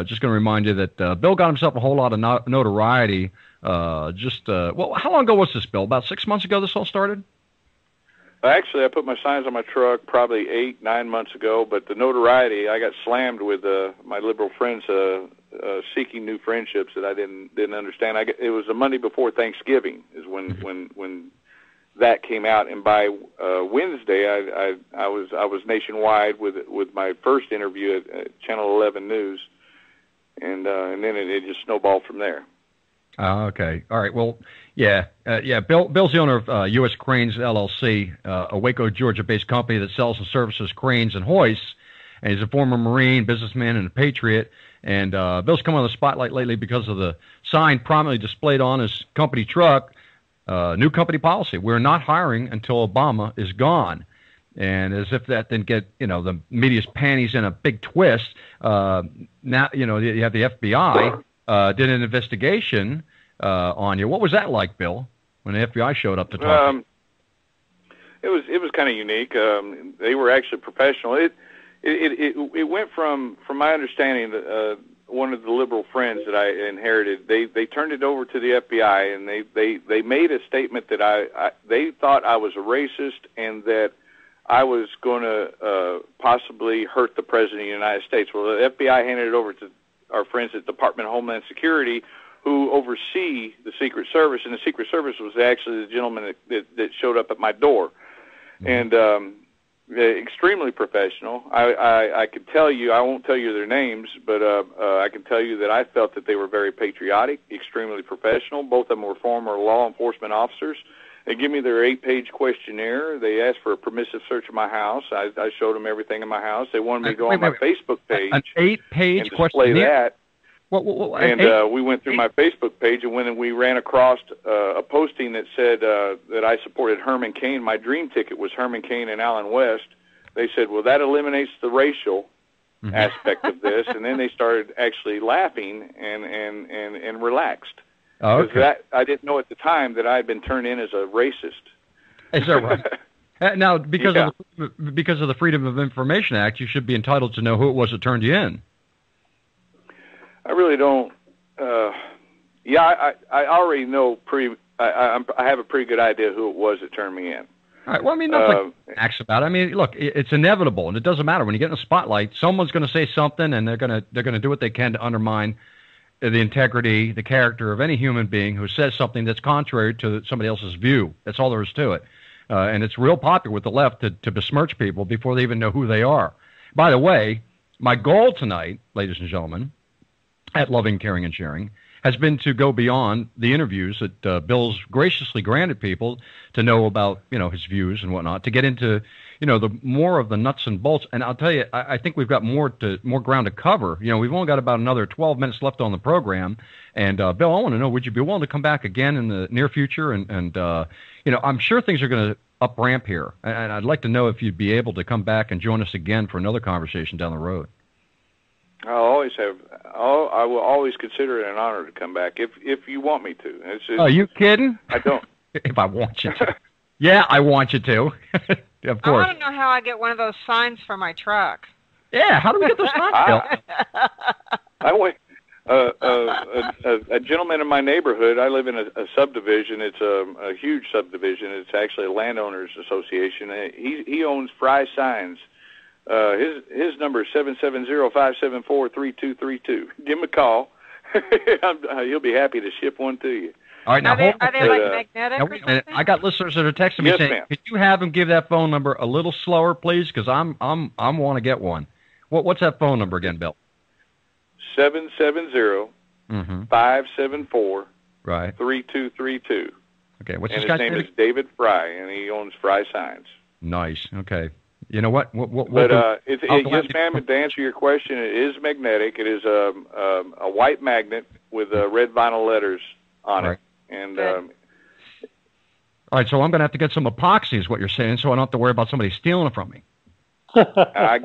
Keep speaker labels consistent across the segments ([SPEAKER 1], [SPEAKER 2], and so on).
[SPEAKER 1] Just going to remind you that Bill got himself a whole lot of notoriety. Well, how long ago was this, Bill? About 6 months ago this all started?
[SPEAKER 2] Actually, I put my signs on my truck probably 8-9 months ago, but the notoriety, I got slammed with my liberal friends seeking new friendships that I didn't understand. It was the Monday before Thanksgiving is when that came out, and by Wednesday I was nationwide with my first interview at Channel 11 News, and then it just snowballed from there.
[SPEAKER 1] Oh, okay. All right. Well, yeah. Bill's the owner of U.S. Cranes LLC, a Waco, Georgia-based company that sells and services cranes and hoists. And he's a former Marine, businessman, and a patriot. And Bill's come on the spotlight lately because of the sign prominently displayed on his company truck, new company policy: we're not hiring until Obama is gone. And as if that didn't get the media's panties in a big twist, now you have the FBI. Did an investigation on you. What was that like, Bill, when the FBI showed up to talk?
[SPEAKER 2] It was kind of unique. They were actually professional. It went from my understanding that one of the liberal friends that I inherited, they turned it over to the FBI, and they made a statement that they thought I was a racist and that I was going to possibly hurt the President of the United States. Well, the FBI handed it over to our friends at the Department of Homeland Security, who oversee the Secret Service, and the Secret Service was actually the gentleman that showed up at my door. And extremely professional. I could tell you, I won't tell you their names, but I can tell you that I felt that they were very patriotic, extremely professional. Both of them were former law enforcement officers. They gave me their 8-page questionnaire. They asked for a permissive search of my house. I showed them everything in my house. They wanted me to go on my Facebook page.
[SPEAKER 1] An 8-page
[SPEAKER 2] and display that.
[SPEAKER 1] What,
[SPEAKER 2] we went through my Facebook page, and when we ran across a posting that said that I supported Herman Cain, my dream ticket was Herman Cain and Allen West. They said, well, that eliminates the racial aspect of this, and then they started actually laughing and relaxed.
[SPEAKER 1] Oh, okay.
[SPEAKER 2] I didn't know at the time that I had been turned in as a racist.
[SPEAKER 1] Is that right? Now, because of the Freedom of Information Act, you should be entitled to know who it was that turned you in.
[SPEAKER 2] I really don't. I already know I have a pretty good idea who it was that turned me in.
[SPEAKER 1] All right. Well, I mean, nothing acts about it. I mean, look, it's inevitable, and it doesn't matter when you get in the spotlight. Someone's going to say something, and they're going to do what they can to undermine the integrity, the character of any human being who says something that's contrary to somebody else's view. That's all there is to it. And it's real popular with the left to besmirch people before they even know who they are. By the way, my goal tonight, ladies and gentlemen, at Loving, Caring, and Sharing, has been to go beyond the interviews that Bill's graciously granted people to know about, his views and whatnot, to get into, the more of the nuts and bolts. And I'll tell you, I think we've got more ground to cover. We've only got about another 12 minutes left on the program. And Bill, I want to know, would you be willing to come back again in the near future? And I'm sure things are going to up ramp here. And I'd like to know if you'd be able to come back and join us again for another conversation down the road.
[SPEAKER 2] I will always consider it an honor to come back if you want me to.
[SPEAKER 1] Are you kidding?
[SPEAKER 2] I don't.
[SPEAKER 1] If I want you to. Yeah, I want you to. Of course.
[SPEAKER 3] I want to know how I get one of those signs for my truck.
[SPEAKER 1] Yeah, how do we get those signs, Bill?
[SPEAKER 2] A gentleman in my neighborhood, I live in a subdivision. It's a huge subdivision. It's actually a landowners association. He owns Fry Signs. His number is 770-574-3232. Give him a call. He'll be happy to ship one to you.
[SPEAKER 1] All right, now
[SPEAKER 3] are they like magnetic or something?
[SPEAKER 1] I got listeners that are texting me saying, "Could you have him give that phone number a little slower, please? Because I want to get one." What's that phone number again, Bill?
[SPEAKER 2] 770-574 3232.
[SPEAKER 1] Okay, what's
[SPEAKER 2] his
[SPEAKER 1] guy's
[SPEAKER 2] name?
[SPEAKER 1] name?
[SPEAKER 2] Is David Fry, and he owns Fry Signs.
[SPEAKER 1] Nice. Okay. You know what?
[SPEAKER 2] Yes, ma'am. To answer your question, it is magnetic. It is a white magnet with red vinyl letters on it. And
[SPEAKER 1] all right, so I'm going to have to get some epoxy, is what you're saying, so I don't have to worry about somebody stealing it from me.
[SPEAKER 2] I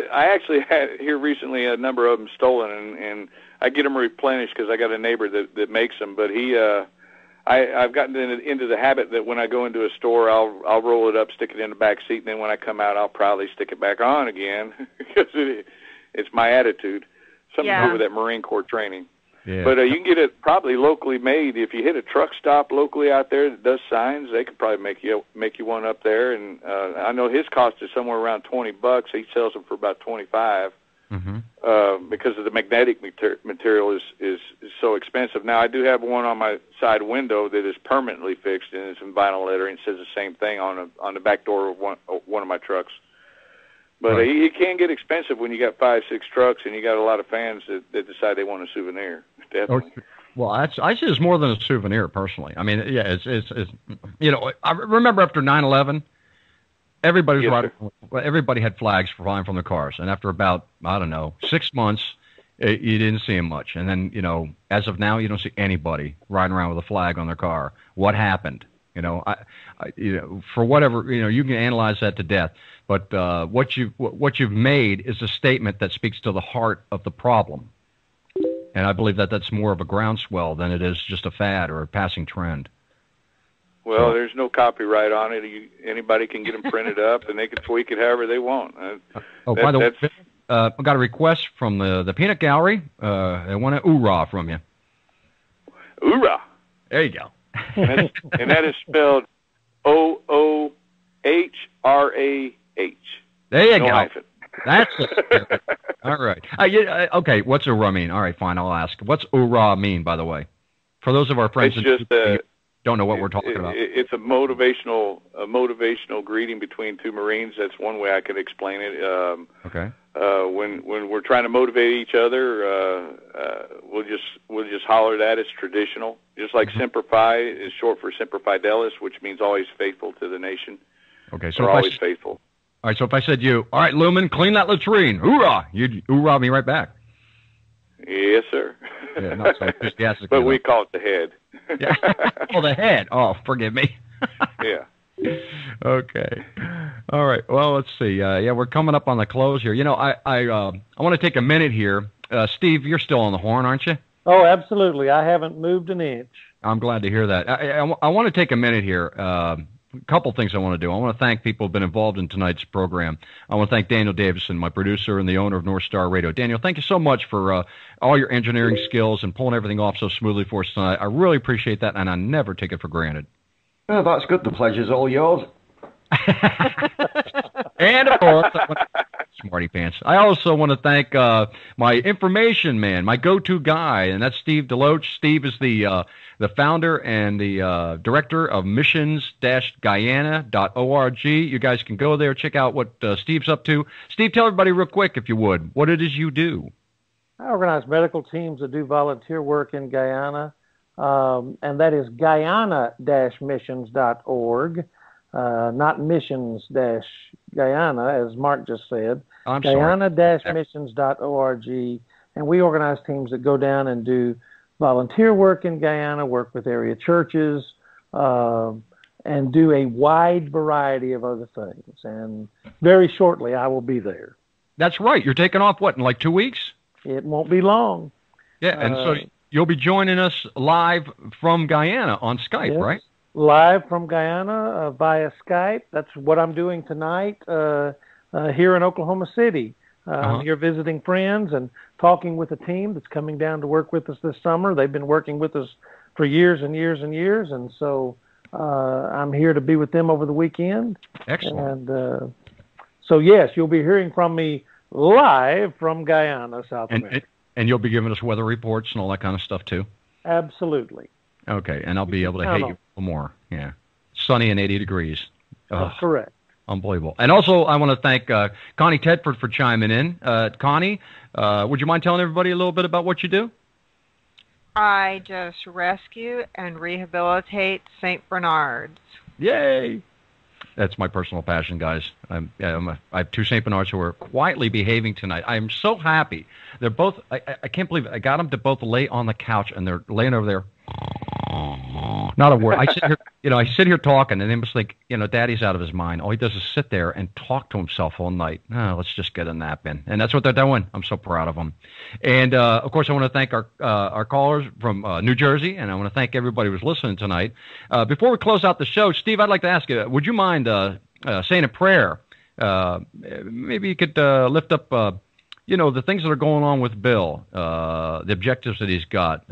[SPEAKER 2] actually had here recently a number of them stolen, and I get them replenished because I got a neighbor that makes them. But I've gotten into the habit that when I go into a store, I'll roll it up, stick it in the back seat, and then when I come out, I'll probably stick it back on again because it's my attitude. Something to do with that Marine Corps training.
[SPEAKER 1] Yeah.
[SPEAKER 2] But you can get it probably locally made. If you hit a truck stop locally out there that does signs, they could probably make you one up there. And I know his cost is somewhere around $20. He sells them for about 25 because of the magnetic material is so expensive. Now I do have one on my side window that is permanently fixed and it's in vinyl lettering. It says the same thing on the back door of one of my trucks. But it can get expensive when you got 5, 6 trucks and you got a lot of fans that decide they want a souvenir. Definitely.
[SPEAKER 1] Well, I see it's more than a souvenir, personally. I mean, yeah, it's I remember after 9/11, everybody had flags flying from their cars, and after about 6 months, you didn't see them much. And then as of now, you don't see anybody riding around with a flag on their car. What happened? For whatever you can analyze that to death. But what you've made is a statement that speaks to the heart of the problem. And I believe that's more of a groundswell than it is just a fad or a passing trend.
[SPEAKER 2] Well, there's no copyright on it. Anybody can get them printed up, and they can tweak it however they want.
[SPEAKER 1] By the way, I got a request from the Peanut Gallery. They want an oorah from you.
[SPEAKER 2] Oorah.
[SPEAKER 1] There you go.
[SPEAKER 2] And that is spelled OOHRAH.
[SPEAKER 1] There you
[SPEAKER 2] no
[SPEAKER 1] go.
[SPEAKER 2] Hyphen.
[SPEAKER 1] That's it. All right. Okay, what's oorah mean? All right, fine, I'll ask. What's oorah mean, by the way? For those of our friends who don't know what we're talking about.
[SPEAKER 2] It's a motivational greeting between two Marines. That's one way I could explain it.
[SPEAKER 1] Okay.
[SPEAKER 2] When we're trying to motivate each other, we'll just holler that. It's traditional. Just like Semper Fi is short for Semper Fidelis, which means always faithful to the nation.
[SPEAKER 1] Okay, so
[SPEAKER 2] we're always faithful.
[SPEAKER 1] All right, so if I said all right, Looman, clean that latrine, hoorah, you'd hoorah me right back.
[SPEAKER 2] Yes, sir.
[SPEAKER 1] Yeah, not so enthusiastic.
[SPEAKER 2] But we call it the head.
[SPEAKER 1] Yeah. Oh, the head. Oh, forgive me.
[SPEAKER 2] Yeah.
[SPEAKER 1] Okay. All right. Well, let's see. We're coming up on the close here. I want to take a minute here. Steve, you're still on the horn, aren't you?
[SPEAKER 4] Oh, absolutely. I haven't moved an inch.
[SPEAKER 1] I'm glad to hear that. I want to take a minute here. A couple things I want to do. I want to thank people who have been involved in tonight's program. I want to thank Daniel Davison, my producer and the owner of North Star Radio. Daniel, thank you so much for all your engineering skills and pulling everything off so smoothly for us tonight. I really appreciate that, and I never take it for granted.
[SPEAKER 5] Oh, that's good. The pleasure's all yours.
[SPEAKER 1] And, of course, smarty pants. I also want to thank my information man, my go-to guy, and that's Steve Deloach. Steve is the founder and the director of missions-guyana.org. You guys can go there, check out what Steve's up to. Steve, tell everybody real quick, if you would, what it is you do.
[SPEAKER 4] I organize medical teams that do volunteer work in Guyana, and that is Guyana-missions.org. Not missions-Guyana, as Mark just said. Guyana-missions.org. And we organize teams that go down and do volunteer work in Guyana, work with area churches, and do a wide variety of other things. And very shortly, I will be there.
[SPEAKER 1] That's right. You're taking off, what, in like 2 weeks?
[SPEAKER 4] It won't be long.
[SPEAKER 1] Yeah, and so you'll be joining us live from Guyana on Skype, right?
[SPEAKER 4] Live from Guyana via Skype. That's what I'm doing tonight here in Oklahoma City. I'm here visiting friends and talking with a team that's coming down to work with us this summer. They've been working with us for years and years and years, and so I'm here to be with them over the weekend.
[SPEAKER 1] Excellent.
[SPEAKER 4] And so, yes, you'll be hearing from me live from Guyana, South America.
[SPEAKER 1] And you'll be giving us weather reports and all that kind of stuff, too?
[SPEAKER 4] Absolutely.
[SPEAKER 1] Okay, and I'll be able to hate you a little more. Yeah. Sunny and 80 degrees.
[SPEAKER 4] That's correct.
[SPEAKER 1] Unbelievable. And also, I want to thank Connie Tedford for chiming in. Connie, would you mind telling everybody a little bit about what you do?
[SPEAKER 3] I just rescue and rehabilitate St. Bernards.
[SPEAKER 1] Yay! That's my personal passion, guys. I have two St. Bernards who are quietly behaving tonight. I am so happy. They're both, I can't believe it. I got them to both lay on the couch, and they're laying over there. Not a word. I sit here talking, and they must think, Daddy's out of his mind. All he does is sit there and talk to himself all night. Let's just get a nap in. And that's what they're doing. I'm so proud of them. And, of course, I want to thank our callers from New Jersey, and I want to thank everybody who's listening tonight. Before we close out the show, Steve, I'd like to ask you, would you mind saying a prayer? Maybe you could lift up the things that are going on with Bill, the objectives that he's got,